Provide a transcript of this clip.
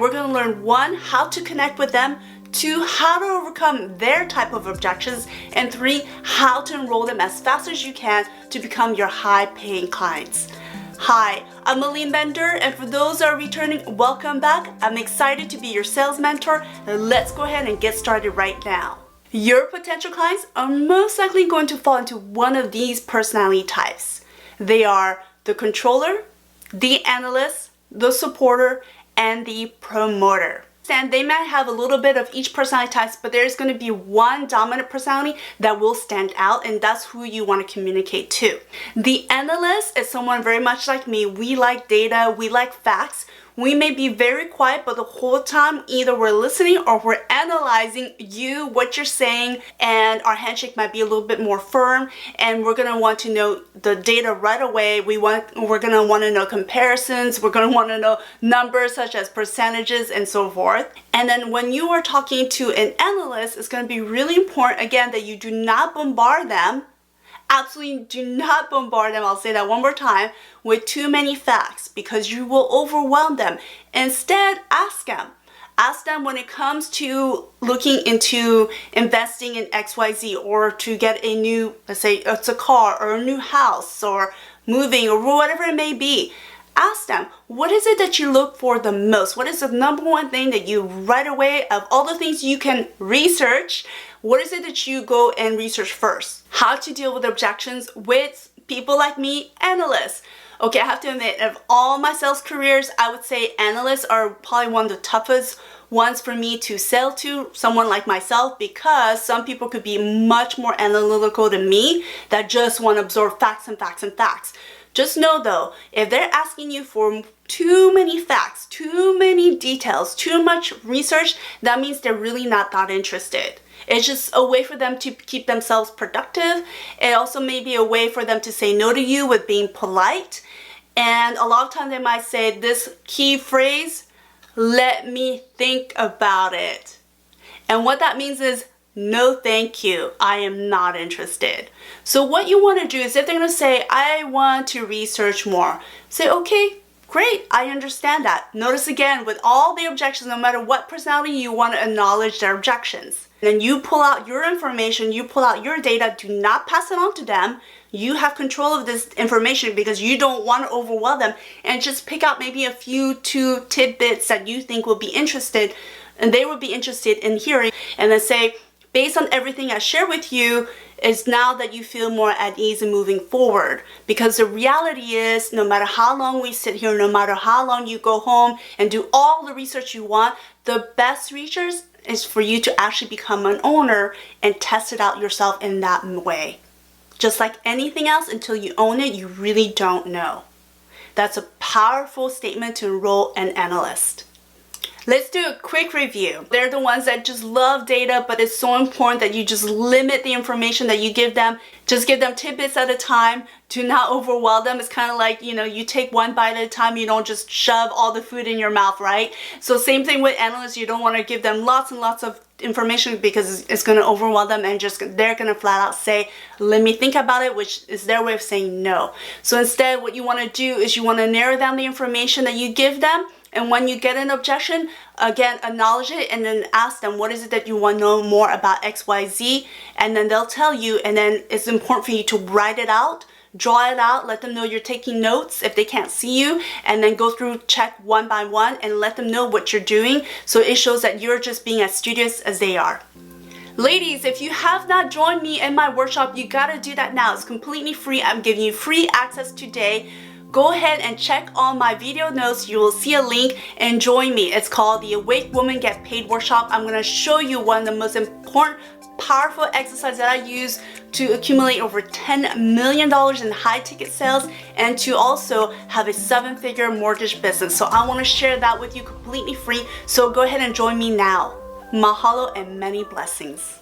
We're going to learn 1, how to connect with them, 2, how to overcome their type of objections, and 3, how to enroll them as fast as you can to become your high-paying clients. Hi, I'm Aline Bender, and for those that are returning, welcome back. I'm excited to be your sales mentor. Let's go ahead and get started right now. Your potential clients are most likely going to fall into one of these personality types. They are the controller, the analyst, the supporter, and the promoter. And they might have a little bit of each personality types, but there's going to be one dominant personality that will stand out, and that's who you want to communicate to. The analyst is someone very much like me. We like data, we like facts. We may be very quiet, but the whole time either we're listening or we're analyzing you, what you're saying, and our handshake might be a little bit more firm, and we're gonna want to know the data right away. We're gonna want to know comparisons. We're gonna want to know numbers such as percentages and so forth. And then when you are talking to an analyst, it's gonna be really important again that you do not bombard them. Absolutely do not bombard them, I'll say that one more time, with too many facts because you will overwhelm them. Instead, ask them. Ask them when it comes to looking into investing in XYZ or to get a new, let's say it's a car or a new house or moving or whatever it may be. Ask them, what is it that you look for the most? What is the number one thing that you right away, of all the things you can research, what is it that you go and research first? How to deal with objections with people like me, analysts. Okay, I have to admit, of all my sales careers, I would say analysts are probably one of the toughest ones for me to sell to someone like myself, because some people could be much more analytical than me that just want to absorb facts and facts and facts. Just know though, if they're asking you for too many facts, too many details, too much research, that means they're really not that interested. It's just a way for them to keep themselves productive. It also may be a way for them to say no to you with being polite. And a lot of times they might say this key phrase, let me think about it. And what that means is, no thank you, I am not interested. So what you want to do is, if they're going to say, I want to research more, say, okay, great, I understand that. Notice again, with all the objections, no matter what personality, you want to acknowledge their objections. And then you pull out your information, you pull out your data, do not pass it on to them. You have control of this information because you don't want to overwhelm them, and just pick out maybe a few 2 tidbits that you think will be interested and they will be interested in hearing, and then say, based on everything I share with you, is now that you feel more at ease in moving forward. Because the reality is, no matter how long we sit here, no matter how long you go home and do all the research you want, the best research is for you to actually become an owner and test it out yourself in that way. Just like anything else, until you own it, you really don't know. That's a powerful statement to enroll an analyst. Let's do a quick review. They're the ones that just love data, but it's so important that you just limit the information that you give them. Just give them tidbits at a time. Do not overwhelm them. It's kind of like, you take one bite at a time. You don't just shove all the food in your mouth, right? So same thing with analysts. You don't want to give them lots and lots of information because it's going to overwhelm them, and they're going to flat out say, let me think about it, which is their way of saying no. So instead, what you want to do is you want to narrow down the information that you give them. And when you get an objection, again, acknowledge it and then ask them, what is it that you want to know more about XYZ? And then they'll tell you, and then it's important for you to write it out, draw it out, let them know you're taking notes if they can't see you, and then go through, check one by one, and let them know what you're doing, so it shows that you're just being as studious as they are. Ladies, if you have not joined me in my workshop, you gotta do that now. It's completely free. I'm giving you free access today. Go ahead and check all my video notes. You will see a link and join me. It's called the Awake Woman Get Paid Workshop. I'm going to show you one of the most important, powerful exercises that I use to accumulate over $10 million in high ticket sales and to also have a 7-figure mortgage business. So I want to share that with you completely free. So go ahead and join me now. Mahalo and many blessings.